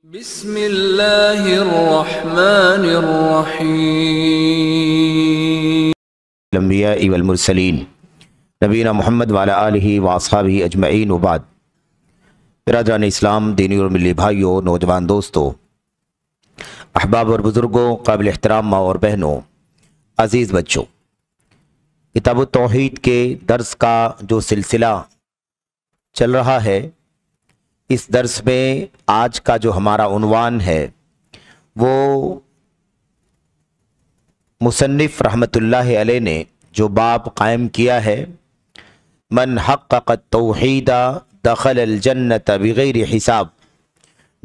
بسم اللہ الرحمن الرحیم الانبیاء والمرسلین نبینا محمد وعلی آلہ واصحابہ اجمعین وبعد۔ برادران اسلام، دینی اور ملی بھائیوں، نوجوان دوستوں، احباب اور بزرگوں، قابل احترام ماں اور بہنوں، عزیز بچوں، کتاب التوحید کے درس کا جو سلسلہ چل رہا ہے، اس درس میں آج کا جو ہمارا عنوان ہے وہ مصنف رحمۃ اللہ علیہ نے جو باب قائم کیا ہے، من حقق التوحید دخل الجنت بغیر حساب،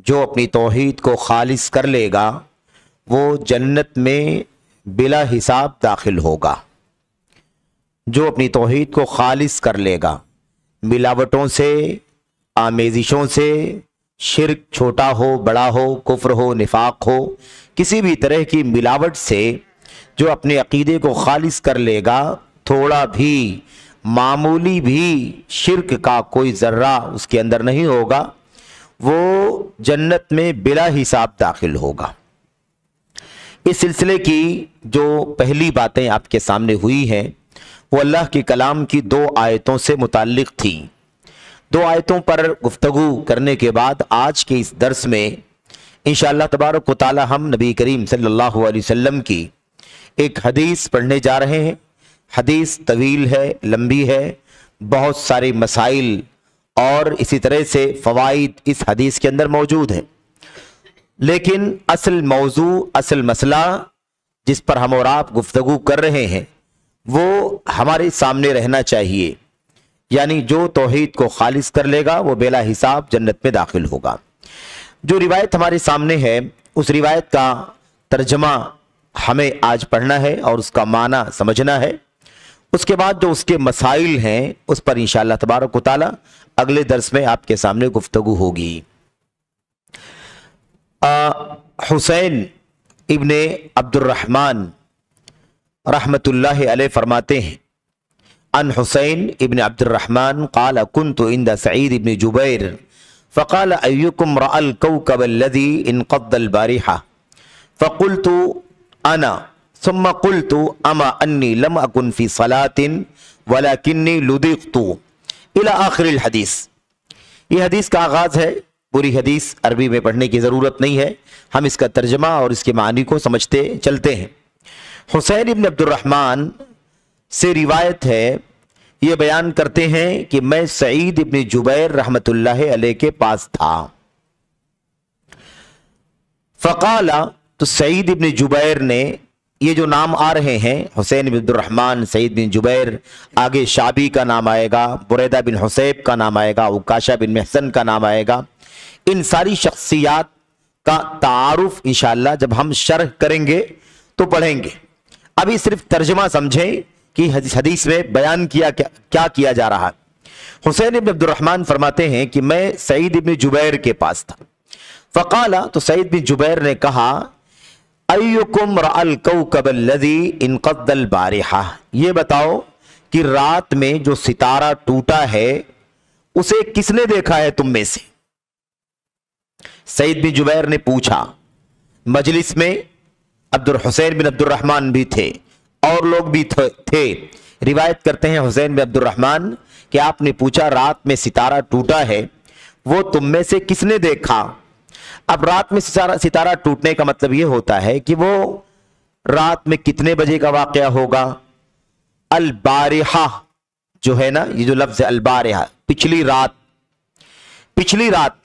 جو اپنی توحید کو خالص کر لے گا وہ جنت میں بلا حساب داخل ہوگا۔ جو اپنی توحید کو خالص کر لے گا، ملاوٹوں سے، آمیزشوں سے، شرک چھوٹا ہو بڑا ہو، کفر ہو نفاق ہو، کسی بھی طرح کی ملاوٹ سے جو اپنے عقیدے کو خالص کر لے گا، تھوڑا بھی معمولی بھی شرک کا کوئی ذرہ اس کے اندر نہیں ہوگا، وہ جنت میں بلا حساب داخل ہوگا۔ اس سلسلے کی جو پہلی باتیں آپ کے سامنے ہوئی ہیں وہ اللہ کے کلام کی 2 آیتوں سے متعلق تھی۔ 2 آیتوں پر گفتگو کرنے کے بعد آج کے اس درس میں انشاءاللہ تبارک و تعالی ہم نبی کریم صلی اللہ علیہ وسلم کی ایک حدیث پڑھنے جا رہے ہیں۔ حدیث طویل ہے، لمبی ہے، بہت سارے مسائل اور اسی طرح سے فوائد اس حدیث کے اندر موجود ہیں، لیکن اصل موضوع، اصل مسئلہ جس پر ہم اور آپ گفتگو کر رہے ہیں وہ ہمارے سامنے رہنا چاہیے، یعنی جو توحید کو خالص کر لے گا وہ بلا حساب جنت میں داخل ہوگا۔ جو روایت ہمارے سامنے ہے اس روایت کا ترجمہ ہمیں آج پڑھنا ہے اور اس کا معنی سمجھنا ہے، اس کے بعد جو اس کے مسائل ہیں اس پر انشاءاللہ تبارک و تعالی اگلے درس میں آپ کے سامنے گفتگو ہوگی۔ حسین ابن عبد الرحمن رحمت اللہ علیہ فرماتے ہیں، عن حسین ابن عبد الرحمن قال كنت عند سعید ابن جبیر فقال ایکم رأى الكوكب الذي انقض البارحة فقلت انا ثم قلت اما انی لم اکن فی صلاة ولکنی لدغت الى آخر الحدیث۔ یہ حدیث کا آغاز ہے، پوری حدیث عربی میں پڑھنے کی ضرورت نہیں ہے، ہم اس کا ترجمہ اور اس کے معنی کو سمجھتے چلتے ہیں۔ حسین ابن عبد الرحمن سے روایت ہے، یہ بیان کرتے ہیں کہ میں سعید ابن جبیر رحمت اللہ علیہ کے پاس تھا۔ فقال، تو سعید ابن جبیر نے، یہ جو نام آ رہے ہیں حسین بن عبد الرحمن، سعید بن جبیر، آگے شعبی کا نام آئے گا، بریدہ بن حسیب کا نام آئے گا، عکاشہ بن محسن کا نام آئے گا، ان ساری شخصیات کا تعارف انشاءاللہ جب ہم شرح کریں گے تو پڑھیں گے۔ ابھی صرف ترجمہ سمجھیں کہ حدیث میں بیان کیا کیا جا رہا ہے۔ حسین بن عبد الرحمن فرماتے ہیں کہ میں سعید بن جبیر کے پاس تھا۔ فقال، تو سعید بن جبیر نے کہا، ایکم رأى الكوكب الذي انقض البارحة، یہ بتاؤ کہ رات میں جو ستارہ ٹوٹا ہے اسے کس نے دیکھا ہے تم میں سے؟ سعید بن جبیر نے پوچھا۔ مجلس میں حسین بن عبد الرحمن بھی تھے اور لوگ بھی تھے۔ روایت کرتے ہیں حسین بن عبد الرحمن کہ آپ نے پوچھا رات میں ستارہ ٹوٹا ہے وہ تم میں سے کس نے دیکھا؟ اب رات میں ستارہ ٹوٹنے کا مطلب یہ ہوتا ہے کہ وہ رات میں کتنے بجے کا واقعہ ہوگا؟ البارحہ جو ہے نا، یہ جو لفظ ہے البارحہ، پچھلی رات،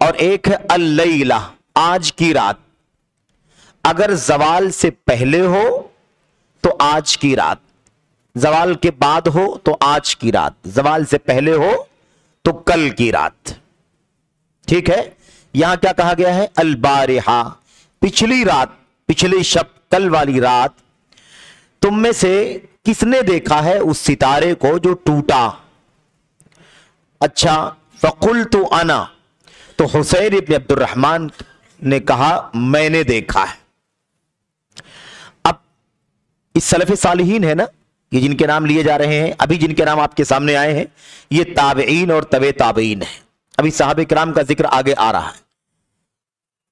اور ایک ہے اللیلہ، آج کی رات۔ اگر زوال سے پہلے ہو تو آج کی رات، زوال کے بعد ہو تو آج کی رات، زوال سے پہلے ہو تو کل کی رات۔ ٹھیک ہے، یہاں کیا کہا گیا ہے؟ البارحہ، پچھلی رات، پچھلی شب، کل والی رات تم میں سے کس نے دیکھا ہے اس ستارے کو جو ٹوٹا؟ اچھا، فقلت انا، تو حسین ابن عبد الرحمن نے کہا میں نے دیکھا ہے۔ اب اس سلف صالحین ہے نا، یہ جن کے نام لیے جا رہے ہیں، ابھی جن کے نام آپ کے سامنے آئے ہیں، یہ تابعین اور تبع تابعین ہیں۔ ابھی صحابہ کرام کا ذکر آگے آ رہا ہے۔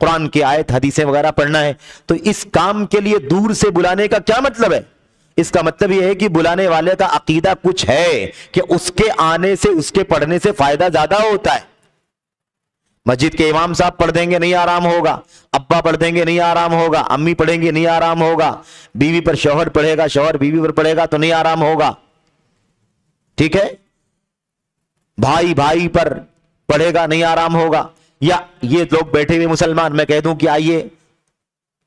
قرآن کی آیت حدیثیں وغیرہ پڑھنا ہے، تو اس کام کے لیے دور سے بلانے کا کیا مطلب ہے؟ اس کا مطلب یہ ہے کہ بلانے والے کا عقیدہ کچھ ہے کہ اس کے آنے سے، اس کے پڑھنے سے فائدہ زیادہ ہوتا ہے۔ مسجد کے امام صاحب پڑھ دیں گے نہیں آرام ہوگا، ابا پڑھ دیں گے نہیں آرام ہوگا، امی پڑھیں گے نہیں آرام ہوگا، بیوی پر شوہر پڑھے گا، شوہر بیوی پر پڑھے گا تو نہیں آرام ہوگا، ٹھیک ہے، بھائی بھائی پر پڑھے گا نہیں آرام ہوگا۔ یا یہ لوگ بیٹھے ہوئے مسلمان، میں کہہ دوں کہ آئیے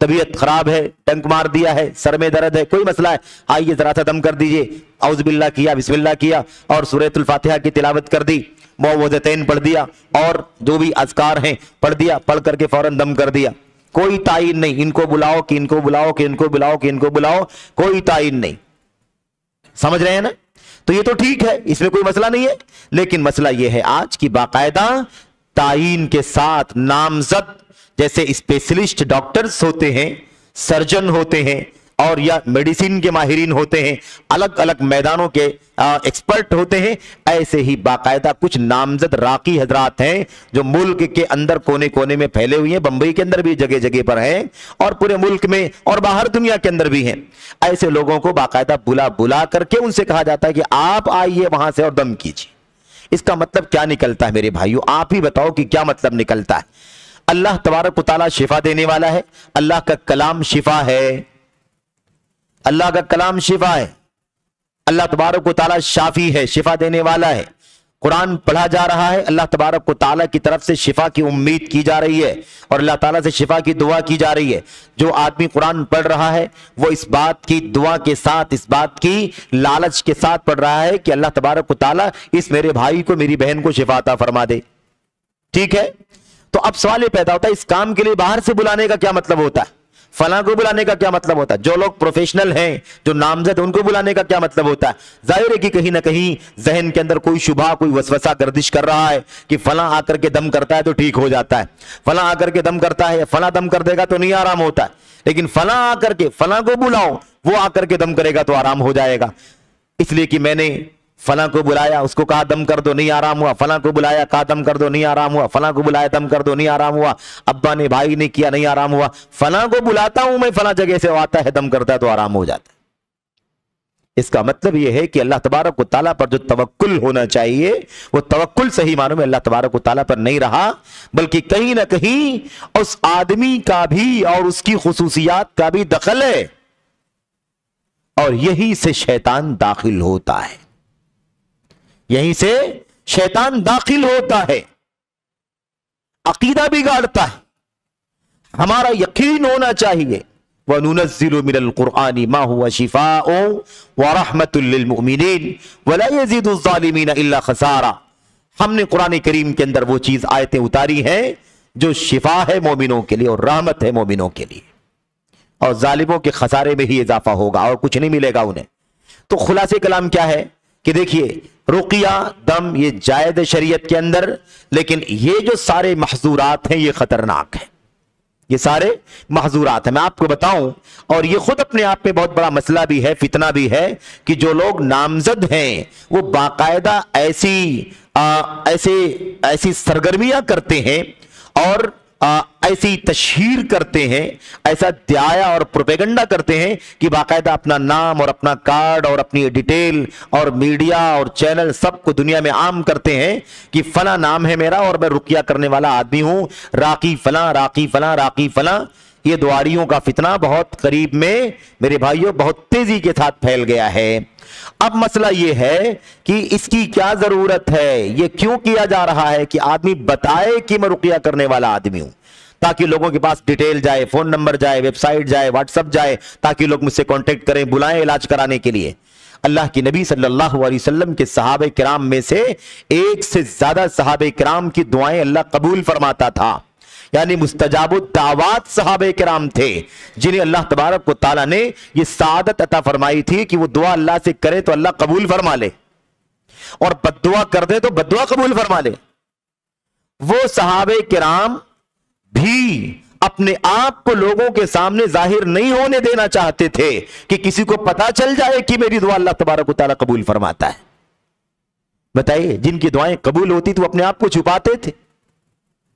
طبیعت خراب ہے، ڈنک مار دیا ہے، سر میں درد ہے، کوئی مسئلہ ہے، آئیے ذرا سا دم کر دیجئے، اعوذ باللہ کیا، بسم اللہ کیا اور سورۃ الفاتحہ کی تلاوت کر دی، معوذتین پڑھ دیا اور جو بھی اذکار ہیں پڑھ دیا، پڑھ کر کے فوراً دم کر دیا، کوئی تعین نہیں ان کو بلاؤ کہ ان کو بلاؤ کہ ان کو بلاؤ کہ ان کو بلاؤ، کوئی تعین نہیں، سمجھ رہے ہیں نا؟ تو یہ تو ٹھیک ہے، اس میں کوئی مسئلہ نہیں ہے، لیکن مسئلہ یہ ہے آج کی باقاعدہ تعین کے ساتھ نامزد جیسے اسپیشلسٹ ڈاکٹرز ہوتے ہیں، سرجن ہوتے ہیں اور یا میڈیسن کے ماہرین ہوتے ہیں، الگ الگ میدانوں کے ایکسپرٹ ہوتے ہیں، ایسے ہی باقاعدہ کچھ نامزد راقی حضرات ہیں جو ملک کے اندر کونے کونے میں پھیلے ہوئے ہیں، بمبئی کے اندر بھی جگہ جگہ پر ہیں اور پورے ملک میں اور باہر دنیا کے اندر بھی ہیں۔ ایسے لوگوں کو باقاعدہ بلا کر کے ان سے کہا جاتا ہے کہ آپ آئیے وہاں سے اور دم کیجیے۔ اس کا مطلب کیا نکلتا ہے میرے بھائیو؟ آپ ہی بتاؤ کہ کیا مطلب نکلتا ہے؟ اللہ تبارک و تعالیٰ شفا دینے والا ہے، اللہ کا کلام شفا ہے، اللہ کا کلام شفا ہے، اللہ تبارک و تعالیٰ شافی ہے، شفا دینے والا ہے، قرآن پڑھا جا رہا ہے، اللہ تبارک و تعالیٰ کی طرف سے شفا کی امید کی جا رہی ہے اور اللہ تعالیٰ سے شفا کی دعا کی جا رہی ہے۔ جو آدمی قرآن پڑھ رہا ہے وہ اس بات کی دعا کے ساتھ، اس بات کی لالچ کے ساتھ پڑھ رہا ہے کہ اللہ تبارک و تعالیٰ اس میرے بھائی کو، میری بہن کو شفا عطا فرما دے، ٹھیک ہے؟ تو اب سوال یہ پیدا ہوتا ہے اس کام کے لیے باہر سے بلانے کا کیا مطلب ہوتا ہے؟ فلاں کو بلانے کا کیا مطلب ہوتا ہے؟ جو لوگ پروفیشنل ہیں، جو نامزد، ان کو بلانے کا کیا مطلب ہوتا ہے؟ ظاہر ہے کہ کہیں نہ کہیں ذہن کے اندر کوئی شبہ، کوئی وسوسہ گردش کر رہا ہے کہ فلاں آ کر کے دم کرتا ہے تو ٹھیک ہو جاتا ہے، فلاں آ کر کے دم کرتا ہے، فلاں دم کر دے گا تو نہیں آرام ہوتا ہے، لیکن فلاں آ کر کے، فلاں کو بلاؤ، وہ آ کر کے دم کرے گا تو آرام ہو جائے گا۔ اس لیے کہ میں نے فلاں کو بلایا، اس کو کہا دم کر دو، نہیں آرام ہوا، فلاں کو بلایا، کہا دم کر دو، نہیں آرام ہوا، فلاں کو بلایا، دم کر دو، نہیں آرام ہوا، ابا نے، بھائی نے کیا، نہیں آرام ہوا، فلاں کو بلاتا ہوں میں فلاں جگہ سے، آتا ہے دم کرتا ہے تو آرام ہو جاتا ہے۔ اس کا مطلب یہ ہے کہ اللہ تبارک و تعالیٰ پر جو توکل ہونا چاہیے وہ توکل صحیح معنوں میں اللہ تبارک و تعالیٰ پر نہیں رہا، بلکہ کہیں نہ کہیں اس آدمی کا بھی اور اس کی خصوصیات کا بھی دخل ہے، اور یہی سے شیطان داخل ہوتا ہے، یہیں سے شیطان داخل ہوتا ہے، عقیدہ بگاڑتا ہے۔ ہمارا یقین ہونا چاہیے وَنُنَزِّلُ مِنَ الْقُرْآنِ مَا هُوَ شِفَاءٌ وَرَحْمَةٌ لِّلْمُؤْمِنِينَ وَلَا يَزِيدُ الظَّالِمِينَ إِلَّا خَسَارًا۔ ہم نے قرآن کریم کے اندر وہ چیز آیتیں اتاری ہیں جو شفا ہے مومنوں کے لیے اور رحمت ہے مومنوں کے لیے، اور ظالموں کے خسارے میں ہی اضافہ ہوگا اور کچھ نہیں ملے گا انہیں۔ تو خلاصے کلام کیا ہے کہ دیکھیے رقیہ دم یہ جائز ہے شریعت کے اندر، لیکن یہ جو سارے محظورات ہیں یہ خطرناک ہیں، یہ سارے محظورات ہیں۔ میں آپ کو بتاؤں، اور یہ خود اپنے آپ میں بہت بڑا مسئلہ بھی ہے، فتنہ بھی ہے، کہ جو لوگ نامزد ہیں وہ باقاعدہ ایسی سرگرمیاں کرتے ہیں اور ایسی تشہیر کرتے ہیں، ایسا دعایا اور پروپیگنڈا کرتے ہیں کہ باقاعدہ اپنا نام اور اپنا کارڈ اور اپنی ڈیٹیل اور میڈیا اور چینل سب کو دنیا میں عام کرتے ہیں کہ فلاں نام ہے میرا اور میں رقیہ کرنے والا آدمی ہوں، راقی فلاں، راقی فلاں، راقی فلاں۔ یہ دعاریوں کا فتنہ بہت قریب میں میرے بھائیوں بہت تیزی کے ساتھ پھیل گیا ہے۔ اب مسئلہ یہ ہے کہ اس کی کیا ضرورت ہے، یہ کیوں کیا جا رہا ہے کہ آدمی بتائے کہ میں رقیہ کرنے والا آدمی ہوں، تاکہ لوگوں کے پاس ڈیٹیل جائے، فون نمبر جائے، ویب سائٹ جائے، واٹس ایپ جائے، تاکہ لوگ مجھ سے کانٹیکٹ کریں، بلائیں علاج کرانے کے لیے۔ اللہ کی نبی صلی اللہ علیہ وسلم کے صحابہ کرام میں سے ایک سے زیادہ صحابہ کرام کی دعائیں اللہ قبول فرماتا تھا، یعنی مستجاب الدعوات صحابہ کرام تھے جنہیں اللہ تبارک و تعالیٰ نے یہ سعادت عطا فرمائی تھی کہ وہ دعا اللہ سے کرے تو اللہ قبول فرما لے، اور بد دعا کر دے تو بد دعا قبول فرما لے۔ وہ صحابہ کرام بھی اپنے آپ کو لوگوں کے سامنے ظاہر نہیں ہونے دینا چاہتے تھے کہ کسی کو پتا چل جائے کہ میری دعا اللہ تبارک و تعالیٰ قبول فرماتا ہے۔ بتائیے، جن کی دعائیں قبول ہوتی تو اپنے آپ کو چھپاتے تھے،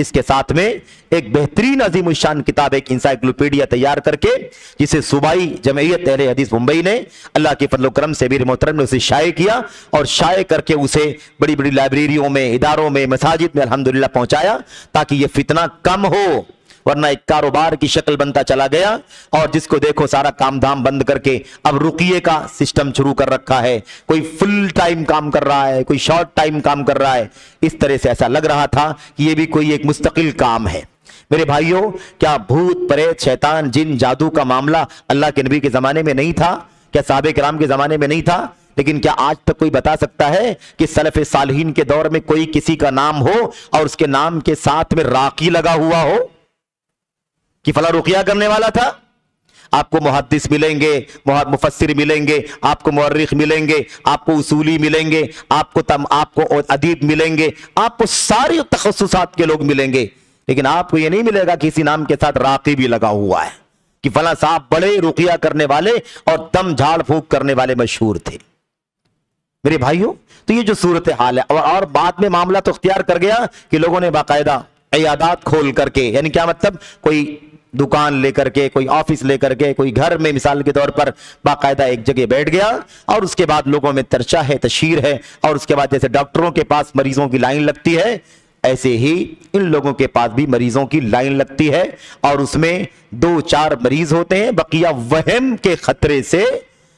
اس کے ساتھ میں ایک بہترین عظیم الشان کتاب، ایک انسائکلوپیڈیا تیار کر کے، جسے صوبائی جمعیت اہل حدیث ممبئی نے اللہ کے فضل و کرم سے امیر محترم نے اسے شائع کیا، اور شائع کر کے اسے بڑی بڑی لائبریریوں میں، اداروں میں، مساجد میں الحمدللہ پہنچایا، تاکہ یہ فتنہ کم ہو، ورنہ ایک کاروبار کی شکل بنتا چلا گیا، اور جس کو دیکھو سارا کام دھام بند کر کے اب رقیے کا سسٹم شروع کر رکھا ہے، کوئی فل ٹائم کام کر رہا ہے، کوئی شارٹ ٹائم کام کر رہا ہے، اس طرح سے ایسا لگ رہا تھا کہ یہ بھی کوئی ایک مستقل کام ہے۔ میرے بھائیوں، کیا بھوت پریت شیطان جن جادو کا معاملہ اللہ کے نبی کے زمانے میں نہیں تھا؟ کیا صحابہ کرام کے زمانے میں نہیں تھا؟ لیکن کیا آج تک کوئی بتا سکتا ہے کہ سلف صالحین کے دور میں کوئی کسی کا نام ہو اور اس کے نام کے ساتھ میں راقی لگا ہوا ہو کہ فلاں رقیہ کرنے والا تھا؟ آپ کو محدث ملیں گے، مفسر ملیں گے، آپ کو مورخ ملیں گے، آپ کو اصولی ملیں گے، آپ کو ادیب ملیں گے، آپ کو ساری تخصصات کے لوگ ملیں گے، لیکن آپ کو یہ نہیں ملے گا کہ اسی نام کے ساتھ راقی بھی لگا ہوا ہے کہ فلاں صاحب بڑے رقیہ کرنے والے اور دم جھاڑ پھونک کرنے والے مشہور تھے۔ میرے بھائیوں، تو یہ جو صورتحال ہے، اور بعد میں معاملہ تو اختیار کر گیا کہ لوگوں نے باقاعدہ عیادات کھول کر کے، یعنی کیا مطلب، کوئی دکان لے کر کے، کوئی آفس لے کر کے، کوئی گھر میں مثال کے طور پر باقاعدہ ایک جگہ بیٹھ گیا، اور اس کے بعد لوگوں میں چرچا ہے، تشہیر ہے، اور اس کے بعد جیسے ڈاکٹروں کے پاس مریضوں کی لائن لگتی ہے، ایسے ہی ان لوگوں کے پاس بھی مریضوں کی لائن لگتی ہے، اور اس میں 2-4 مریض ہوتے ہیں، بقیہ وہم کے خطرے سے،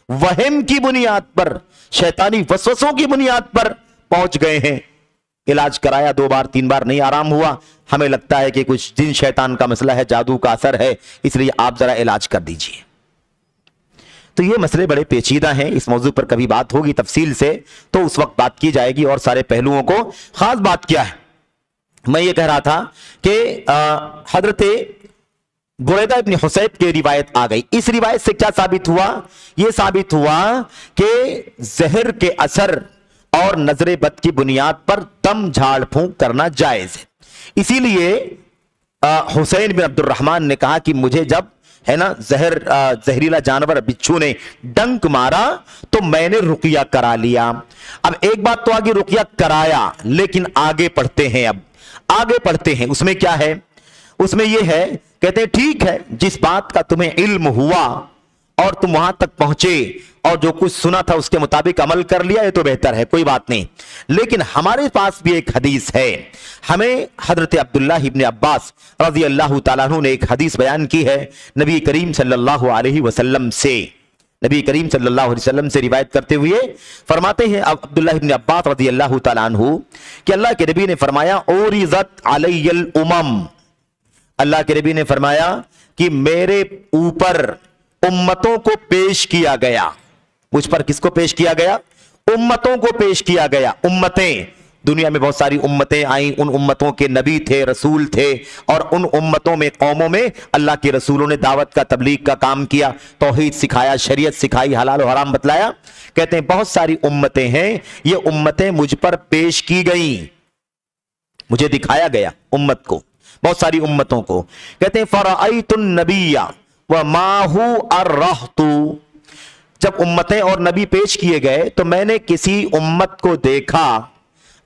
وہم کی بنیاد پر، شیطانی وسوسوں کی بنیاد پر پہنچ گئے ہیں۔ علاج کرایا 2 بار 3 بار نہیں آرام ہوا، ہمیں لگتا ہے کہ کچھ جن شیطان کا مسئلہ ہے، جادو کا اثر ہے، اس لیے آپ ذرا علاج کر دیجئے۔ تو یہ مسئلے بڑے پیچیدہ ہیں، اس موضوع پر کبھی بات ہوگی تفصیل سے تو اس وقت بات کی جائے گی، اور سارے پہلوؤں کو۔ خاص بات کیا ہے، میں یہ کہہ رہا تھا کہ حضرت بریدہ ابن حسیب کی روایت آ گئی۔ اس روایت سے کیا ثابت ہوا؟ یہ ثابت ہوا کہ زہر کے اثر اور نظر بد کی بنیاد پر دم جھاڑ پھونک کرنا جائز ہے۔ اسی لیے حسین بن عبد الرحمن نے کہا کہ مجھے جب ہے نا زہریلا جانور بچھو نے ڈنک مارا تو میں نے رقیہ کرا لیا۔ اب ایک بات تو آگے رقیہ کرایا، لیکن آگے پڑھتے ہیں، اب آگے پڑھتے ہیں، اس میں کیا ہے؟ اس میں یہ ہے، کہتے ہیں ٹھیک ہے، جس بات کا تمہیں علم ہوا اور تم وہاں تک پہنچے اور جو کچھ سنا تھا اس کے مطابق عمل کر لیا، یہ تو بہتر ہے، کوئی بات نہیں۔ لیکن ہمارے پاس بھی ایک حدیث ہے، ہمیں حضرت عبداللہ ابن عباس رضی اللہ تعالیٰ عنہ نے ایک حدیث بیان کی ہے نبی کریم صلی اللہ علیہ وسلم سے، نبی کریم صلی اللہ علیہ وسلم سے روایت کرتے ہوئے فرماتے ہیں عبداللہ ابن عباس رضی اللہ تعالیٰ عنہ کہ اللہ کے نبی نے فرمایا اوریزت علی الامم، اللہ کے نبی نے فرمایا کہ میرے اوپر امتوں کو پیش کیا گیا۔ مجھ پر کس کو پیش کیا گیا؟ امتوں کو پیش کیا گیا۔ امتیں، دنیا میں بہت ساری امتیں آئیں، ان امتوں کے نبی تھے، رسول تھے، اور ان امتوں میں، قوموں میں اللہ کے رسولوں نے دعوت کا، تبلیغ کا کام کیا، توحید سکھایا، شریعت سکھائی، حلال و حرام بتلایا۔ کہتے ہیں بہت ساری امتیں ہیں، یہ امتیں مجھ پر پیش کی گئیں، مجھے دکھایا گیا امت کو، بہت ساری امتوں کو۔ کہتے ہیں فرأیت النبی وماہ الرہط، جب امتیں اور نبی پیش کیے گئے تو میں نے کسی امت کو دیکھا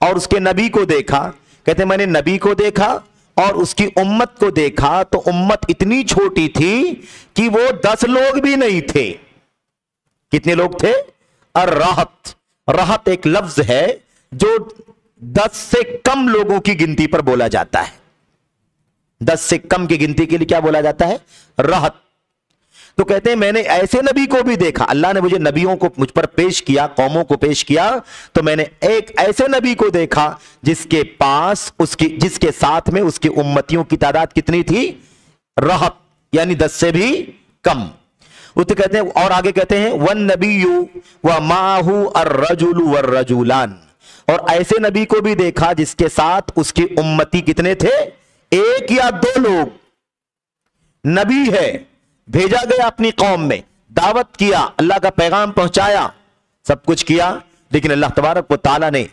اور اس کے نبی کو دیکھا۔ کہتے ہیں میں نے نبی کو دیکھا اور اس کی امت کو دیکھا تو امت اتنی چھوٹی تھی کہ وہ 10 لوگ بھی نہیں تھے۔ کتنے لوگ تھے؟ الرہط، رہط ایک لفظ ہے جو 10 سے کم لوگوں کی گنتی پر بولا جاتا ہے، 10 سے کم کی گنتی کے لیے کیا بولا جاتا ہے؟ رہط۔ تو کہتے ہیں میں نے ایسے نبی کو بھی دیکھا، اللہ نے مجھے نبیوں کو مجھ پر پیش کیا، قوموں کو پیش کیا، تو میں نے ایک ایسے نبی کو دیکھا جس کے پاس جس کے ساتھ میں اس کی امتیوں کی تعداد کتنی تھی؟ رہط، یعنی 10 سے بھی کم۔ وہ تو کہتے ہیں، اور آگے کہتے ہیں والنبی ومعہ الرجل والرجلان، اور ایسے نبی کو بھی دیکھا جس کے ساتھ اس کی امتی کتنے تھے؟ 1 یا 2 لوگ۔ نبی ہے، بھیجا گیا اپنی قوم میں، دعوت کیا، اللہ کا پیغام پہنچایا، سب کچھ کیا، لیکن اللہ تبارک و تعالیٰ نے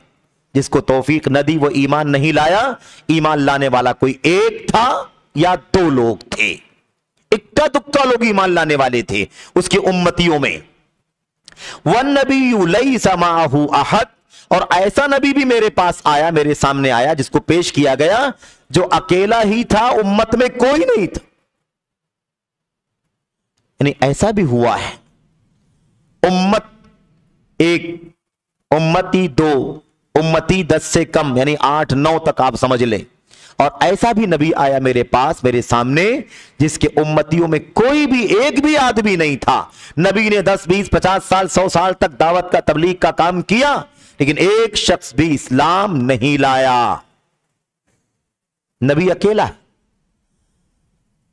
جس کو توفیق نہ دی وہ ایمان نہیں لایا۔ ایمان لانے والا کوئی 1 تھا یا 2 لوگ تھے، اکا دکا لوگ ایمان لانے والے تھے اس کی امتیوں میں۔ وَالنَّبِيُّ لَيْسَ مَعَهُ أَحَدٌ، اور ایسا نبی بھی میرے پاس آیا, میرے سامنے آیا, جس کو پیش کیا گیا جو اکیلا ہی تھا, امت میں کوئی نہیں تھا. یعنی ایسا بھی ہوا ہے, امت ایک, امتی دو, امتی 10 سے کم, یعنی 8-9 تک آپ سمجھ لیں. اور ایسا بھی نبی آیا میرے پاس, میرے سامنے, جس کے امتیوں میں کوئی بھی ایک بھی آدمی نہیں تھا. نبی نے 10, 20, 50 سال, 100 سال تک دعوت کا, تبلیغ کا کام کیا, لیکن ایک شخص بھی اسلام نہیں لایا. نبی اکیلا ہے.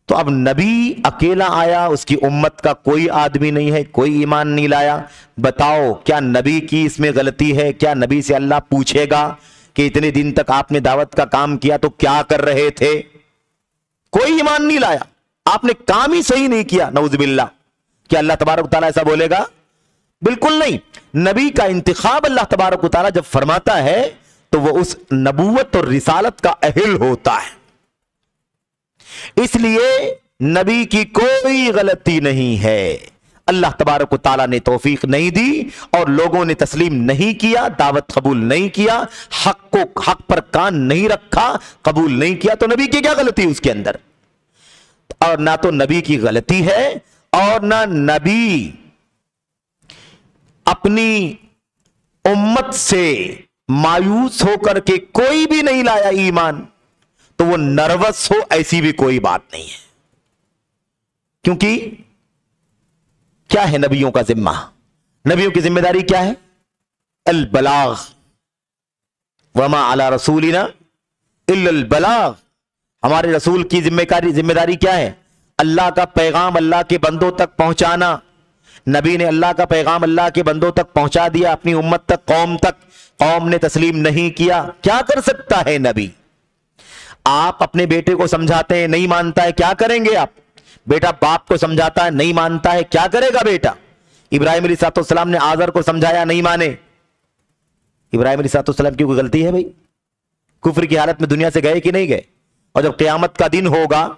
تو اب نبی اکیلا آیا, اس کی امت کا کوئی آدمی نہیں ہے, کوئی ایمان نہیں لایا. بتاؤ کیا نبی کی اس میں غلطی ہے؟ کیا نبی سے اللہ پوچھے گا کہ اتنے دن تک آپ نے دعوت کا کام کیا تو کیا کر رہے تھے؟ کوئی ایمان نہیں لایا, آپ نے کام ہی صحیح نہیں کیا, نعوذ باللہ. کیا اللہ تبارک و تعالیٰ ایسا بولے گا؟ بالکل نہیں. نبی کا انتخاب اللہ تبارک و تعالیٰ جب فرماتا ہے تو وہ اس نبوت اور رسالت کا اہل ہوتا ہے. اس لیے نبی کی کوئی غلطی نہیں ہے. اللہ تبارک و تعالیٰ نے توفیق نہیں دی اور لوگوں نے تسلیم نہیں کیا, دعوت قبول نہیں کیا, حق پر کان نہیں رکھا, قبول نہیں کیا, تو نبی کی کیا غلطی اس کے اندر؟ اور نہ تو نبی کی غلطی ہے اور نہ نبی اپنی امت سے مایوس ہو کر کے کوئی بھی نہیں لایا ایمان تو وہ نروس ہو, ایسی بھی کوئی بات نہیں ہے. کیونکہ کیا ہے نبیوں کا ذمہ؟ نبیوں کی ذمہ داری کیا ہے؟ البلاغ, وما علی رسولنا الا البلاغ. ہمارے رسول کی ذمہ داری کیا ہے؟ اللہ کا پیغام اللہ کے بندوں تک پہنچانا. نبی نے اللہ کا پیغام اللہ کے بندوں تک پہنچا دیا, اپنی امت تک, قوم تک. قوم نے تسلیم نہیں کیا, کیا کر سکتا ہے نبی؟ آپ اپنے بیٹے کو سمجھاتے ہیں, نہیں مانتا ہے, کیا کریں گے آپ؟ بیٹا باپ کو سمجھاتا ہے, نہیں مانتا ہے, کیا کرے گا بیٹا؟ ابراہیم علیہ السلام نے آزر کو سمجھایا, نہیں مانے. ابراہیم علیہ السلام کی کوئی غلطی ہے بھائی؟ کفر کی حالت میں دنیا سے گئے کہ نہیں گئے؟ اور جب قیامت کا دن ہوگا,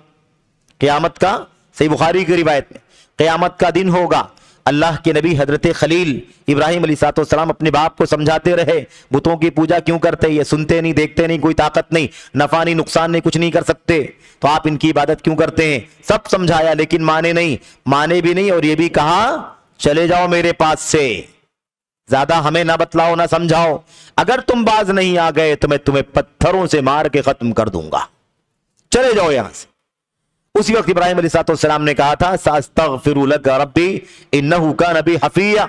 قیامت کا, صحیح بخاری کی روایت میں, قیامت کا دن ہوگا, اللہ کے نبی حضرت خلیل ابراہیم علیہ السلام اپنے باپ کو سمجھاتے رہے, بتوں کی پوجا کیوں کرتے, یہ سنتے نہیں, دیکھتے نہیں, کوئی طاقت نہیں, نفع نہیں, نقصان نہیں, کچھ نہیں کر سکتے, تو آپ ان کی عبادت کیوں کرتے ہیں؟ سب سمجھایا لیکن مانے نہیں, مانے بھی نہیں, اور یہ بھی کہا چلے جاؤ میرے پاس سے, زیادہ ہمیں نہ بتلاؤ نہ سمجھاؤ, اگر تم باز نہیں آ گئے تو میں تمہیں پتھروں سے مار کے ختم کر دوں گا, چلے جاؤ یہاں سے. اسی وقت ابراہیم علیہ السلام نے کہا تھا ساستغفر لک ربی انہ کان بی حفیہ,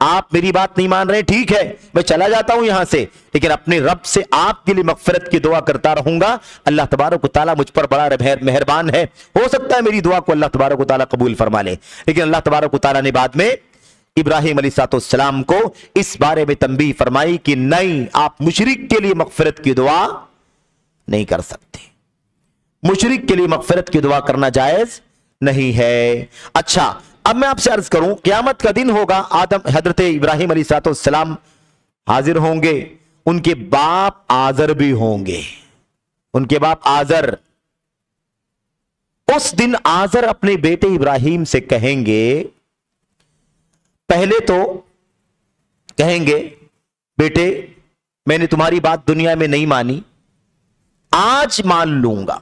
آپ میری بات نہیں مان رہے, ٹھیک ہے میں چلا جاتا ہوں یہاں سے, لیکن اپنے رب سے آپ کے لیے مغفرت کی دعا کرتا رہوں گا. اللہ تبارک و تعالیٰ مجھ پر بڑا مہربان ہے, ہو سکتا ہے میری دعا کو اللہ تبارک و تعالیٰ قبول فرما لے. لیکن اللہ تبارک و تعالیٰ نے بعد میں ابراہیم علیہ السلام کو اس بارے میں تنبیہ فرمائی کہ نہیں, آپ مشرک کے لیے مغفرت کی دعا نہیں کر سکتے, مشرک کے لیے مغفرت کی دعا کرنا جائز نہیں ہے. اچھا, اب میں آپ سے عرض کروں, قیامت کا دن ہوگا, حضرت ابراہیم علیہ السلام حاضر ہوں گے, ان کے باپ آزر بھی ہوں گے, ان کے باپ آزر. اس دن آزر اپنے بیٹے ابراہیم سے کہیں گے, پہلے تو کہیں گے بیٹے میں نے تمہاری بات دنیا میں نہیں مانی, آج مان لوں گا,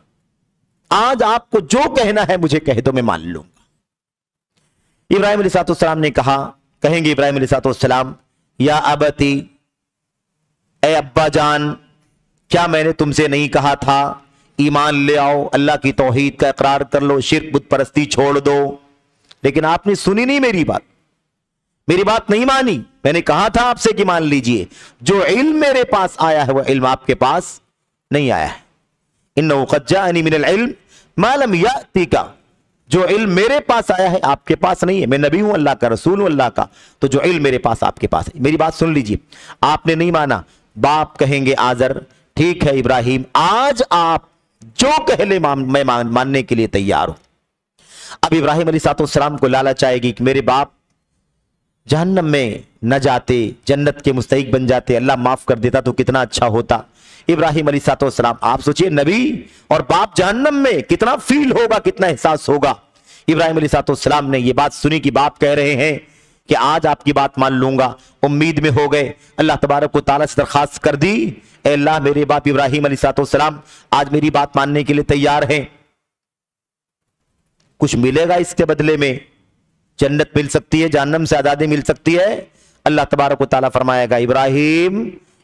آج آپ کو جو کہنا ہے مجھے کہہ دو, میں مان لوں گا. ابراہیم علیہ السلام نے کہیں گے ابراہیم علیہ السلام, یا ابتی, اے ابا جان, کیا میں نے تم سے نہیں کہا تھا ایمان لے آؤ, اللہ کی توحید کا اقرار کر لو, شرک بت پرستی چھوڑ دو, لیکن آپ نے سنی نہیں میری بات نہیں مانی. میں نے کہا تھا آپ سے کہ مان لیجئے, جو علم میرے پاس آیا ہے وہ علم آپ کے پاس نہیں آیا ہے. انہو قد جاءنی من العلم ما لم یأتک, جو علم میرے پاس آیا ہے آپ کے پاس نہیں ہے. میں نبی ہوں, اللہ کا رسول ہوں اللہ کا, تو جو علم میرے پاس آپ کے پاس ہے. میری بات سن لیجئے, آپ نے نہیں مانا. باپ کہیں گے آزر, ٹھیک ہے ابراہیم, آج آپ جو کہہ لے میں ماننے کے لیے تیار ہوں. اب ابراہیم علیہ السلام کو لالچ آئے گی کہ میرے باپ جہنم میں نہ جاتے, جنت کے مستحق بن جاتے, اللہ معاف کر دیتا تو کتنا اچھا ہوتا. ابراہیم علیہ السلام, آپ سوچئے نبی اور باپ جہنم میں کتنا فیل ہوگا, کتنا احساس ہوگا. ابراہیم علیہ السلام نے یہ بات سنی کہ باپ کہہ رہے ہیں کہ آج آپ کی بات مان لوں گا، امید میں ہو گئے، اللہ تبارک و تعالیٰ سے درخواست کر دی، اے اللہ میرے باپ ابراہیم علیہ السلام آج میری بات ماننے کے لیے تیار ہیں، کچھ ملے گا اس کے بدلے میں؟ جنت مل سکتی ہے، جہنم سے آزادی مل سکتی ہے؟ اللہ تبارک و تعالیٰ فرمائے گا ابراہیم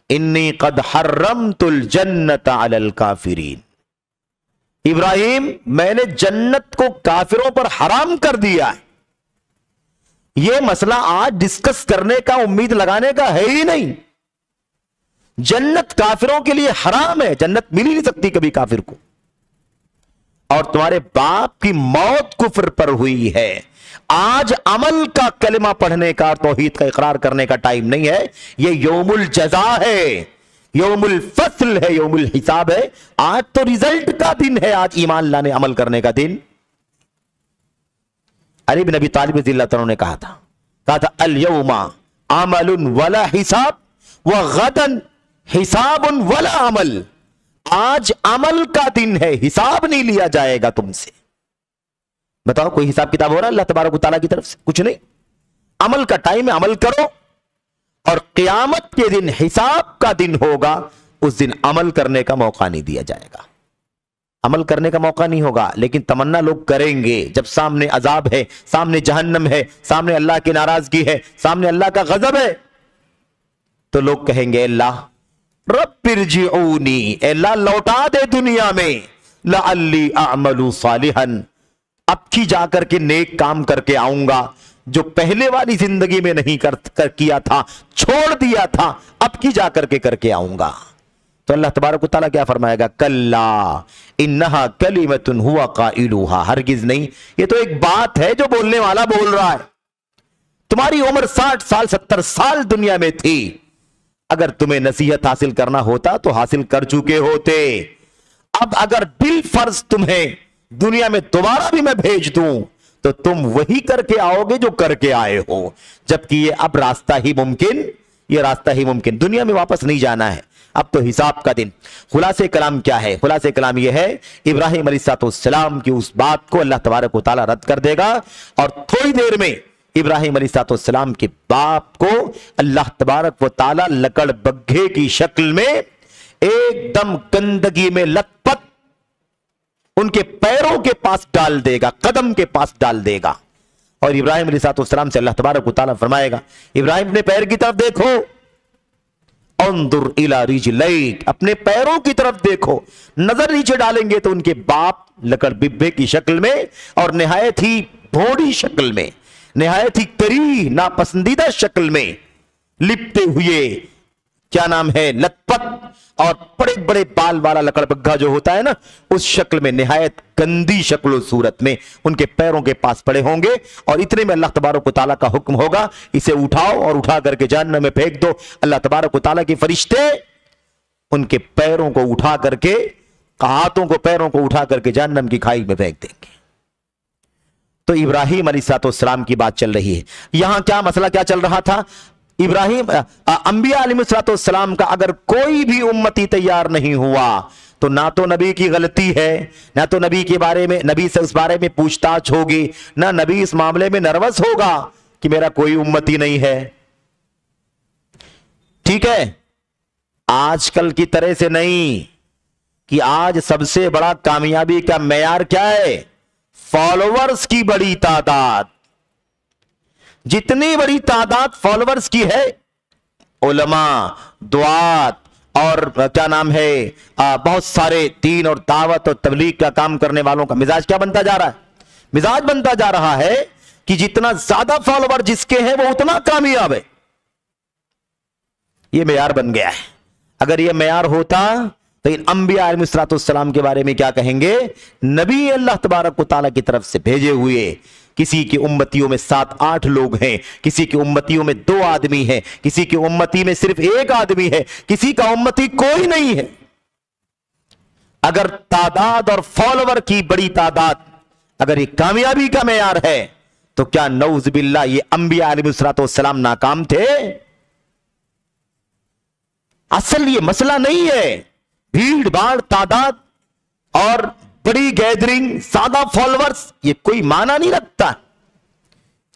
انی قد حرمت الجنت علی الکافرین، ابراہیم میں نے جنت کو کافروں پر حرام کر دیا ہے۔ یہ مسئلہ آج ڈسکس کرنے کا، امید لگانے کا ہے ہی نہیں۔ جنت کافروں کے لیے حرام ہے، جنت مل ہی نہیں سکتی کبھی کافر کو۔ اور تمہارے باپ کی موت کفر پر ہوئی ہے، آج عمل کا کلمہ پڑھنے کا، توحید کا اقرار کرنے کا ٹائم نہیں ہے، یہ یوم الجزا ہے، یوم الفصل ہے، یوم الحساب ہے۔ آج تو ریزلٹ کا دن ہے، آج ایمان لانے عمل کرنے کا دن۔ علی بن ابی طالب رضی اللہ عنہ نے کہا تھا الیوم عمل ولا حساب وغدا حساب ولا عمل، آج عمل کا دن ہے، حساب نہیں لیا جائے گا تم سے۔ بتاؤ کوئی حساب کتاب ہو رہا ہے اللہ تبارک و تعالیٰ کی طرف سے؟ کچھ نہیں۔ عمل کا ٹائم ہے، عمل کرو، اور قیامت کے دن حساب کا دن ہوگا، اس دن عمل کرنے کا موقع نہیں دیا جائے گا، عمل کرنے کا موقع نہیں ہوگا۔ لیکن تمنا لوگ کریں گے جب سامنے عذاب ہے، سامنے جہنم ہے، سامنے اللہ کی ناراضگی ہے، سامنے اللہ کا غضب ہے، تو لوگ کہیں گے اللہ رب ارجعونی، اے اللہ لوٹا دے دنیا میں، لعلی اعمل صالحا، اب کی جا کر کے نیک کام کر کے آؤں گا، جو پہلے والی زندگی میں نہیں کیا تھا، چھوڑ دیا تھا، اب کی جا کر کے آؤں گا۔ تو اللہ تبارک و تعالیٰ کیا فرمائے گا؟ کلا انہا کلمۃ ہوا قائلھا، ہرگز نہیں، یہ تو ایک بات ہے جو بولنے والا بول رہا ہے۔ تمہاری عمر 60 سال 70 سال دنیا میں تھی، اگر تمہیں نصیحت حاصل کرنا ہوتا تو حاصل کر چکے ہوتے۔ اب اگر بالفرض تمہیں دنیا میں دوبارہ بھی میں بھیج دوں تو تم وہی کر کے آؤ گے جو کر کے آئے ہو، جبکہ یہ اب راستہ ہی ممکن، یہ راستہ ہی ممکن، دنیا میں واپس نہیں جانا ہے، اب تو حساب کا دن۔ خلاصہ کلام کیا ہے؟ خلاصہ کلام یہ ہے، ابراہیم علیہ السلام کی اس بات کو اللہ تبارک و تعالیٰ رد کر دے گا، اور تھوڑی دیر میں ابراہیم علیہ السلام کے باپ کو اللہ تبارک و تعالیٰ لکڑ بگھے کی شکل میں ایک دم گندگی میں لت پت ان کے پیروں کے پاس ڈال دے گا، قدم کے پاس ڈال دے گا، اور ابراہیم علیہ السلام سے اللہ تبارک و تعالیٰ فرمائے گا ابراہیم اپنے پیر کی طرف دیکھو، انظر الی رجلیک، اپنے پیروں کی طرف دیکھو۔ نظر نیچے ڈالیں گے تو ان کے باپ لکڑ ببھے کی شکل میں اور نہایت ہی بھوڑی شکل میں، نہایت ہی کریہ ناپسندیدہ شکل میں، لپٹے ہوئے کیا نام ہے لت پت اور بڑے بڑے بال والا لکڑ بگھا جو ہوتا ہے نا، اس شکل میں، نہایت گندی شکل و صورت میں ان کے پیروں کے پاس پڑے ہوں گے، اور اتنے میں اللہ تبارک و تعالیٰ کا حکم ہوگا اسے اٹھاؤ اور اٹھا کر کے جہنم میں پھینک دو۔ اللہ تبارک و تعالیٰ کے فرشتے ان کے پیروں کو اٹھا کر کے، ہاتھوں کو پیروں کو اٹھا کر کے جہنم کی کھائی میں پھینک دیں گے۔ تو ابراہیم علیہ السلام کی بات چل رہی ہے یہاں۔ کیا مسئلہ کیا چل رہا تھا؟ ابراہیم انبیاء علیہ السلام کا اگر کوئی بھی امتی تیار نہیں ہوا تو نہ تو نبی کی غلطی ہے، نہ تو نبی کے بارے میں، نبی سے اس بارے میں پوچھ تاچھ ہوگی، نہ نبی اس معاملے میں نروس ہوگا کہ میرا کوئی امتی نہیں ہے۔ ٹھیک ہے، آج کل کی طرح سے نہیں کہ آج سب سے بڑا کامیابی کا معیار کیا ہے؟ فالوورز کی بڑی تعداد۔ جتنی بڑی تعداد فالوورز کی ہے، علماء، دعات اور کیا نام ہے بہت سارے دین اور دعوت اور تبلیغ کا کام کرنے والوں کا مزاج کیا بنتا جا رہا ہے؟ مزاج بنتا جا رہا ہے کہ جتنا زیادہ فالوور جس کے ہیں وہ اتنا کامیاب ہے۔ یہ معیار بن گیا ہے۔ اگر یہ معیار ہوتا تو ان انبیاء علیہ السلام کے بارے میں کیا کہیں گے؟ نبی اللہ تبارک و تعالیٰ کی طرف سے بھیجے ہوئے، کسی کی امتیوں میں 7-8 لوگ ہیں، کسی کی امتیوں میں 2 آدمی ہیں، کسی کی امتی میں صرف 1 آدمی ہے، کسی کا امتی کوئی نہیں ہے۔ اگر تعداد اور فالوور کی بڑی تعداد اگر یہ کامیابی کا معیار ہے تو کیا نعوذ باللہ یہ انبیاء علیہ السلام ناکام تھے؟ اصل یہ مسئلہ نہیں ہے بھیڑ بھاڑ، تعداد اور بڑی گیدرنگ، سادہ فالوورز، یہ کوئی معنی نہیں رکھتا۔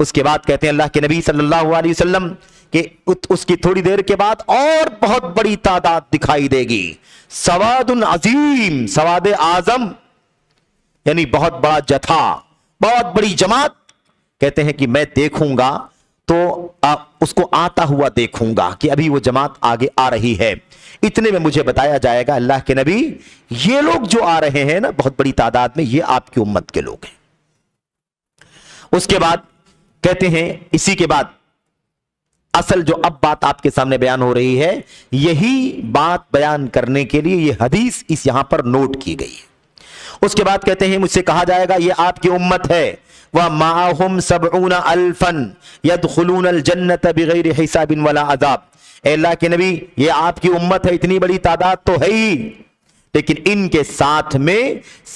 اس کے بعد کہتے ہیں اللہ کے نبی صلی اللہ علیہ وسلم کہ اس کی تھوڑی دیر کے بعد اور بہت بڑی تعداد دکھائی دے گی، سواد عظیم، سواد اعظم یعنی بہت بڑا جتھا، بہت بڑی جماعت. کہتے ہیں کہ میں دیکھوں گا تو اس کو آتا ہوا دیکھوں گا کہ ابھی وہ جماعت آگے آ رہی ہے. اتنے میں مجھے بتایا جائے گا اللہ کے نبی یہ لوگ جو آ رہے ہیں نا بہت بڑی تعداد میں، یہ آپ کی امت کے لوگ ہیں. اس کے بعد کہتے ہیں اسی کے بعد اصل جو اب بات آپ کے سامنے بیان ہو رہی ہے، یہی بات بیان کرنے کے لیے یہ حدیث اس یہاں پر نوٹ کی گئی ہے. اس کے بعد کہتے ہیں مجھ سے کہا جائے گا یہ آپ کی امت ہے، وَمَعَهُمْ 70,000 يَدْخُلُونَ الْجَنَّةَ بِغَيْرِ حِسَابٍ وَلَا عَذَابٍ. اے اللہ کے نبی یہ آپ کی امت ہے، اتنی بڑی تعداد تو ہے ہی، لیکن ان کے ساتھ میں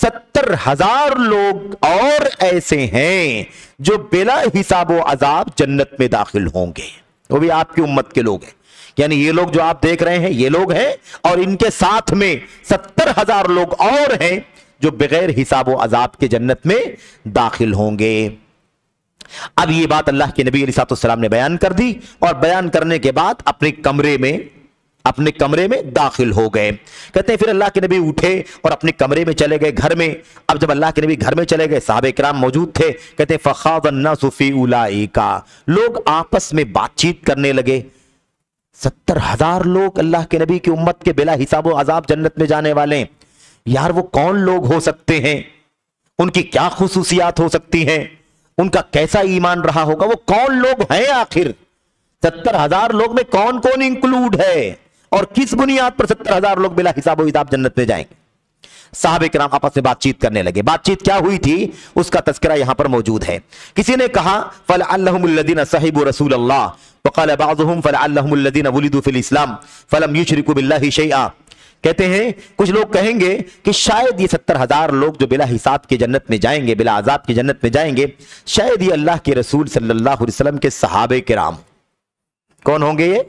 70,000 لوگ اور ایسے ہیں جو بلا حساب و عذاب جنت میں داخل ہوں گے، وہ بھی آپ کی امت کے لوگ ہیں. یعنی یہ لوگ جو آپ دیکھ رہے ہیں یہ لوگ ہیں، اور ان کے ساتھ میں 70,000 لوگ اور ہیں جو بغیر حساب و عذاب کے جنت میں داخل ہوں گے. اب یہ بات اللہ کے نبی علیہ السلام نے بیان کر دی، اور بیان کرنے کے بعد اپنے کمرے میں داخل ہو گئے. کہتے ہیں پھر اللہ کے نبی اٹھے اور اپنے کمرے میں چلے گئے، گھر میں. اب جب اللہ کے نبی گھر میں چلے گئے صحابہ کرام موجود تھے. کہتے ہیں فخاض الناس فی اولئک، لوگ آپس میں بات چیت کرنے لگے. 70,000 لوگ اللہ کے نبی کی امت کے بلا حساب و عذاب جنت میں جانے والے ہیں. یار وہ کون لوگ ہو سکتے ہیں؟ ان کی کیا خصوصیات ہو سکتی ہیں؟ ان کا کیسا ایمان رہا ہوگا؟ وہ کون لوگ ہیں آخر؟ 70,000 لوگ میں کون کون انکلوڈ ہے، اور کس بنیاد پر 70,000 لوگ بلا حساب و عذاب جنت میں جائیں گے؟ صحابہ کرام آپس میں بات چیت کرنے لگے. بات چیت کیا ہوئی تھی اس کا تذکرہ یہاں پر موجود ہے. کسی نے کہا فَلَعَلَّهُمُ الَّذِينَ صَحِبُوا رَسُولَ اللَّهِ وَقَالَ بَعْضُهُمْ فَلَعَلَّهُمُ الَّذِينَ وُلِدُوا فِي الْإِسْلَامِ فَلَمْ يُشْرِكُوا بِاللَّهِ شَيْئًا. کہتے ہیں کچھ لوگ کہیں گے کہ شاید یہ 70,000 لوگ جو بلا حساب کی جنت میں جائیں گے، بلا عذاب کی جنت میں جائیں گے، شاید یہ اللہ کے رسول صلی اللہ علیہ وسلم کے صحابہ کرام. کون ہوں گے یہ؟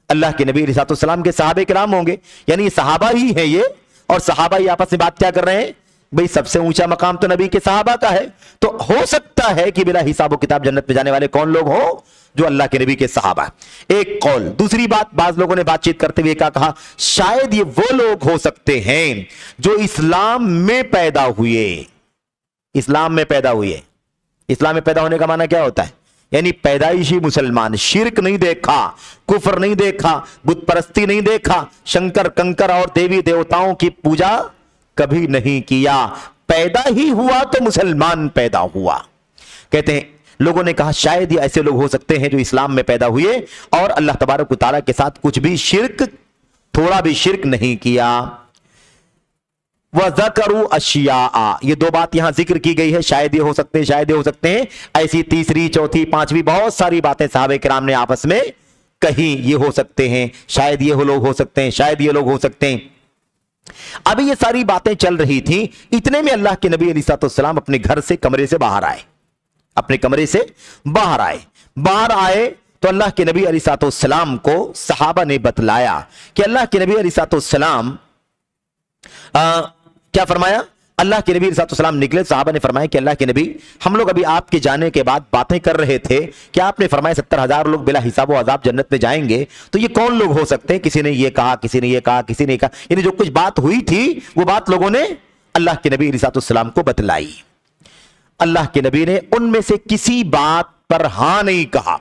اللہ کے نبی علیہ السلام کے صحابہ کرام ہوں گے. یعنی یہ صحابہ ہی ہیں یہ، اور صحابہ ہی آپس میں بات کیا کر رہے ہیں؟ بھئی سب سے اونچا مقام تو نبی کے صحابہ کا ہے، تو ہو سکتا ہے کہ بلا حساب و کتاب جنت میں جانے والے کون لوگ ہوں؟ جو اللہ کے نبی کے صحابہ. ایک قول. دوسری بات، بعض لوگوں نے بات چیت کرتے ہوئے کہا شاید یہ وہ لوگ ہو سکتے ہیں جو اسلام میں پیدا ہوئے. اسلام میں پیدا ہوئے. اسلام میں پیدا ہونے کا معنی کیا ہوتا ہے؟ یعنی پیدائشی مسلمان، شرک نہیں دیکھا، کفر نہیں دیکھا، بت پرستی نہیں دیکھا، شنکر کنکر اور دیوی دیوتاؤں کی پوجا کبھی نہیں کیا، پیدا ہی ہوا تو مسلمان پیدا ہوا. کہتے ہیں لوگوں نے کہا شاید یہ ایسے لوگ ہو سکتے ہیں جو اسلام میں پیدا ہوئے اور اللہ تبارک و تعالیٰ کے ساتھ کچھ بھی شرک، تھوڑا بھی شرک نہیں کیا. وَذَكَرُوا أَشْيَاءَ، یہ دو بات یہاں ذکر کی گئی ہے، شاید یہ ہو سکتے ہیں، شاید یہ ہو سکتے ہیں. ایسی تیسری، چوتھی، پانچویں بہت ساری باتیں صحابہ کرام نے آپس میں کہیں، یہ ہو سکتے ہیں، شاید یہ لوگ ہو سکتے ہیں، شاید یہ لوگ ہو سکتے ہیں. ابھی یہ ساری باتیں چل رہی تھیں، اتنے میں اللہ کے نبی علیہ السلام اپنے گھر سے، کمرے سے باہر آئے. اپنے کمرے سے باہر آئے تو اللہ کے نبی علیہ السلام کو صحابہ نے بتلایا کہ اللہ کے نبی علیہ السلام کیا فرمایا. اللہ کے نبی علیہ السلام نکلے. صحابہ نے فرمایا کہ اللہ کے نبی ہم لوگ ابھی آپ کے جانے کے بعد باتیں کر رہے تھے کہ آپ نے فرمایا 70,000 لوگ بلا حساب و عذاب جنت میں جائیں گے، تو یہ کون لوگ ہو سکتے ہیں؟ کسی نے یہ کہا، کسی نے یہ کہا، کسی نے کہا. یعنی جو کچھ بات ہوئی تھی وہ بات لوگوں نے اللہ کے نبی علیہ السلام کو بتلائی. اللہ کے نبی نے ان میں سے کسی بات پر ہاں نہیں کہا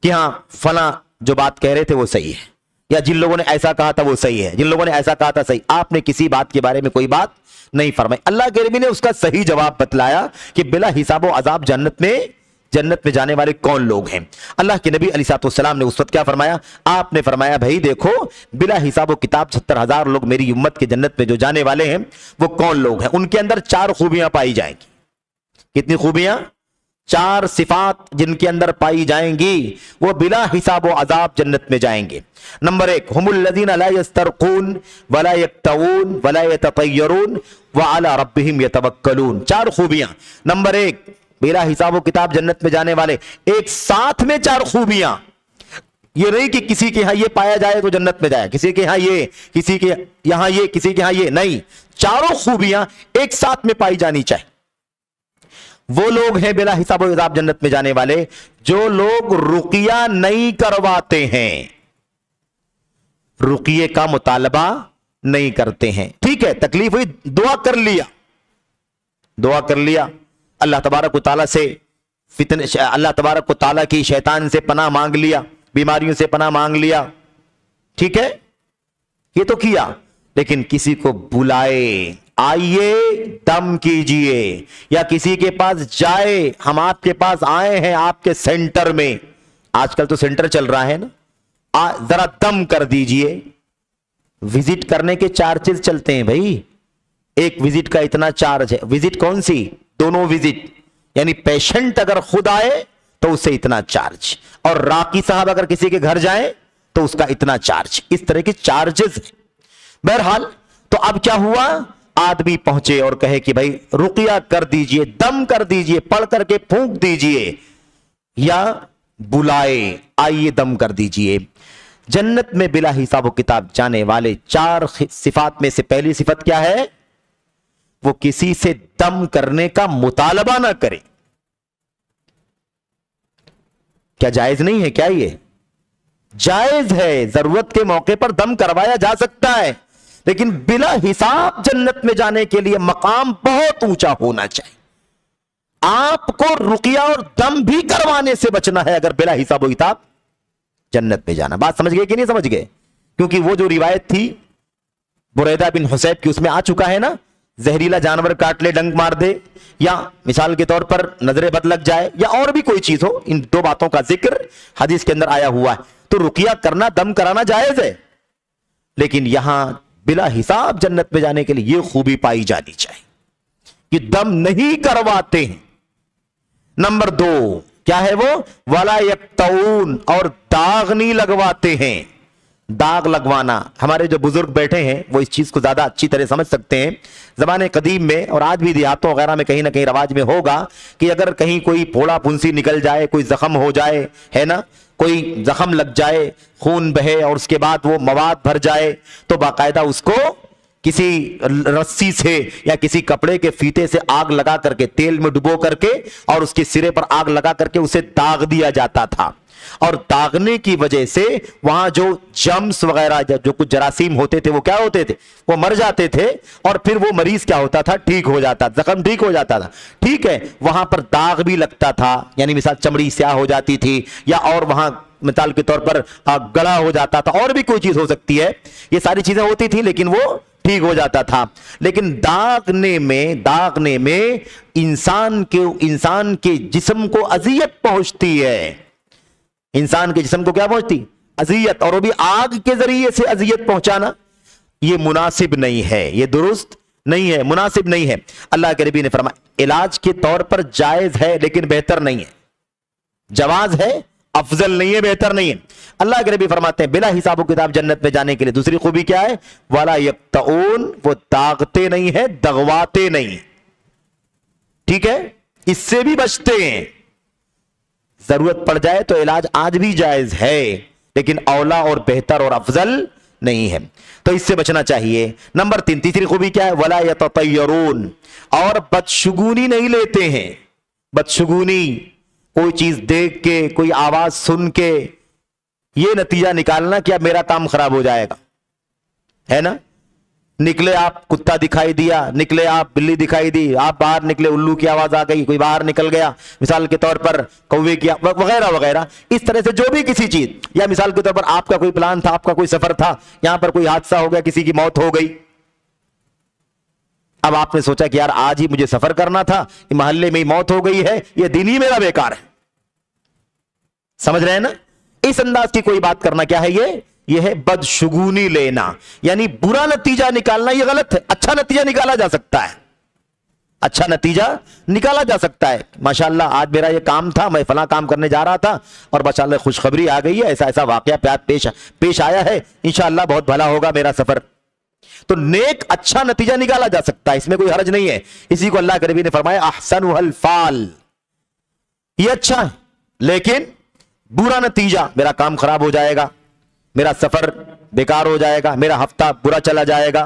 کہ ہاں فلاں جو بات کہہ رہے تھے وہ صحیح ہے، یا جن لوگوں نے ایسا کہا تھا وہ صحیح ہے، جن لوگوں نے ایسا کہا تھا صحیح. آپ نے کسی بات کے بارے میں کوئی بات نہیں فرمائی. اللہ کے نبی نے اس کا صحیح جواب بتلایا کہ بلا حساب و عذاب جنت میں جانے والے کون لوگ ہیں. اللہ کے نبی علیہ السلام نے اس وقت کیا فرمایا؟ آپ نے فرمایا بھائی دیکھو بلا حساب و کتاب 70,000 لوگ میری امت کے جنت میں جو جانے والے ہیں وہ کون لوگ ہیں؟ ان کے اندر 4 خوبیاں پائی جائیں گی. کتنی خوبیاں؟ 4 صفات جن کے اندر پائی جائیں گی وہ بلا حساب و عذاب جنت میں جائیں گے. نمبر 1، ہم الذین لا یسترقون ولا یکتوون ولا یتطیرون وعلی ربہم یتوکلون. 4 خوبیاں. نمبر 1، بلا حساب و کتاب جنت میں جانے والے، ایک ساتھ میں 4 خوبیاں. یہ نہیں کہ کسی کے ہاں یہ پایا جائے تو جنت میں جائے، کسی کے ہاں یہ، کسی کے یہاں یہ، کسی کے ہاں یہ نہیں. 4 خوبیاں ایک ساتھ میں پائی جانی چاہیے. وہ لوگ ہیں بلا حساب و عذاب جنت میں جانے والے جو لوگ رقیہ نہیں کرواتے ہیں، رقیے کا مطالبہ نہیں کرتے ہیں. ٹھیک ہے، تکلیف ہوئی، دعا کر لیا، اللہ تبارک و تعالیٰ سے اللہ تبارک و تعالیٰ کی شیطان سے پناہ مانگ لیا، بیماریوں سے پناہ مانگ لیا. ٹھیک ہے، یہ تو کیا. لیکن کسی کو بلائے، آئیے دم کیجئے، یا کسی کے پاس جائے، ہم آپ کے پاس آئے ہیں آپ کے سینٹر میں، آج کل تو سینٹر چل رہا ہے نا، ذرا دم کر دیجئے. وزٹ کرنے کے چارجز چلتے ہیں بھائی، ایک وزٹ کا اتنا چارج ہے. وزٹ کون سی؟ دونوں وزٹ، یعنی پیشنٹ اگر خود آئے تو اس سے اتنا چارج، اور راقی صاحب اگر کسی کے گھر جائیں تو اس کا اتنا چارج. اس طرح کے چارجز ہیں. بہرحال تو اب کیا ہوا، آدمی پہنچے اور کہے کہ بھائی رقیہ کر دیجئے، دم کر دیجئے، پڑھ کر کے پھونک دیجئے، یا بلائے آئیے دم کر دیجئے. جنت میں بلا حساب و کتاب جانے والے 4 صفات میں سے پہلی صفت کیا ہے؟ وہ کسی سے دم کرنے کا مطالبہ نہ کرے. کیا جائز نہیں ہے؟ کیا یہ جائز ہے، ضرورت کے موقع پر دم کروایا جا سکتا ہے، لیکن بلا حساب جنت میں جانے کے لیے مقام بہت اونچا ہونا چاہیے. آپ کو رقیہ اور دم بھی کروانے سے بچنا ہے اگر بلا حساب و کتاب جنت میں جانا. بات سمجھ گئے کہ نہیں سمجھ گئے؟ کیونکہ وہ جو روایت تھی بریدہ بن حسیب کی، اس میں آ چکا ہے نا، زہریلا جانور کاٹ لے، ڈنک مار دے، یا مثال کے طور پر نظر بد لگ جائے، یا اور بھی کوئی چیز ہو، ان 2 باتوں کا ذکر حدیث کے اندر آیا ہوا ہے. تو رقیہ کرنا، دم کرانا جائز ہے، لیکن یہاں بلا حساب جنت میں جانے کے لیے یہ خوبی پائی جانی چاہیے کہ دم نہیں کرواتے ہیں. نمبر 2 کیا ہے وہ؟ وَلَا يَقْتَعُونَ، اور داغ نہیں لگواتے ہیں. داغ لگوانا، ہمارے جو بزرگ بیٹھے ہیں وہ اس چیز کو زیادہ اچھی طرح سمجھ سکتے ہیں. زمانے قدیم میں اور آج بھی دیہاتوں وغیرہ میں کہیں نہ کہیں رواج میں ہوگا کہ اگر کہیں کوئی پھوڑا پھنسی نکل جائے، کوئی زخم ہو جائے، ہے نا، کوئی زخم لگ جائے، خون بہے اور اس کے بعد وہ مواد بھر جائے، تو باقاعدہ اس کو کسی رسی سے یا کسی کپڑے کے فیتے سے آگ لگا کر کے، تیل میں ڈبو کر کے اور اس کے سرے پر آگ لگا کر کے اسے داغ دیا جاتا تھا. اور داغنے کی وجہ سے وہاں جو جرمز وغیرہ، جو کچھ جراثیم ہوتے تھے، وہ کیا ہوتے تھے؟ وہ مر جاتے تھے، اور پھر وہ مریض کیا ہوتا تھا؟ ٹھیک ہو جاتا، زخم ٹھیک ہو جاتا تھا. ٹھیک ہے، وہاں پر داغ بھی لگتا تھا، یعنی مثال چمڑی سیاہ ہو جاتی تھی، یا اور وہاں مثال کے طور پر گڑا ہو جاتا تھا، اور بھی کوئی چیز ہو سکتی ہے. یہ ساری چیزیں ہوتی تھی لیکن وہ ٹھیک ہو جاتا تھا. لیکن داغنے میں انسان کے جسم کو اذیت پہنچتی ہے. انسان کے جسم کو کیا پہنچتی؟ اذیت، اور وہ بھی آگ کے ذریعے سے اذیت پہنچانا، یہ مناسب نہیں ہے، یہ درست نہیں ہے، مناسب نہیں ہے. اللہ کے نبی نے فرمایا علاج کے طور پر جائز ہے لیکن بہتر نہیں ہے. جواز ہے، افضل نہیں ہے، بہتر نہیں ہے. اللہ کے نبی فرماتے ہیں بلا حساب و کتاب جنت میں جانے کے لیے دوسری خوبی کیا ہے؟ وَلَا يَقْتَعُونَ، وہ داغتے نہیں ہیں، دغواتے نہیں. ٹھیک ہے، اس سے بھی بچتے ہیں. ضرورت پڑ جائے تو علاج آج بھی جائز ہے، لیکن اولا اور بہتر اور افضل نہیں ہے، تو اس سے بچنا چاہیے. نمبر 3 تیسری خوبی کیا ہے؟ وَلَا يَتَطَيَّرُونَ، اور بدشگونی نہیں لیتے ہیں. بدشگونی، کوئی چیز دیکھ کے، کوئی آواز سن کے یہ نتیجہ نکالنا کہ اب میرا کام خراب ہو جائے گا، ہے نا. نکلے آپ، کتا دکھائی دیا، نکلے آپ، بلی دکھائی دی، آپ باہر نکلے، الو کی آواز آ گئی، کوئی باہر نکل گیا، مثال کے طور پر کوے کی وغیرہ وغیرہ. اس طرح سے جو بھی کسی چیز، یا مثال کے طور پر آپ کا کوئی پلان تھا، آپ کا کوئی سفر تھا، یہاں پر کوئی حادثہ ہو گیا، کسی کی موت ہو گئی. اب آپ نے سوچا کہ یار آج ہی مجھے سفر کرنا تھا، محلے میں ہی موت ہو گئی ہے، یہ دن ہی میرا بیکار ہے. سمجھ رہے ہیں نا؟ اس انداز کی کوئی بات کرنا کیا ہے؟ یہ ہے بدشگونی لینا، یعنی برا نتیجہ نکالنا. یہ غلط ہے. اچھا نتیجہ نکالا جا سکتا ہے، اچھا نتیجہ نکالا جا سکتا ہے. ماشاءاللہ آج میرا یہ کام تھا، میں فلاں کام کرنے جا رہا تھا، اور ماشاءاللہ خوشخبری آ گئی ہے، ایسا ایسا واقعہ پیش آیا ہے، انشاءاللہ بہت بھلا ہوگا میرا سفر. تو نیک اچھا نتیجہ نکالا جا سکتا ہے، اس میں کوئی حرج نہیں ہے. اسی کو اللہ کے نبی نے فرمایا احسنها الفال، یہ اچھا ہے، لیکن برا نتیجہ، میرا کام خراب ہو جائے گا، میرا سفر بیکار ہو جائے گا، میرا ہفتہ برا چلا جائے گا.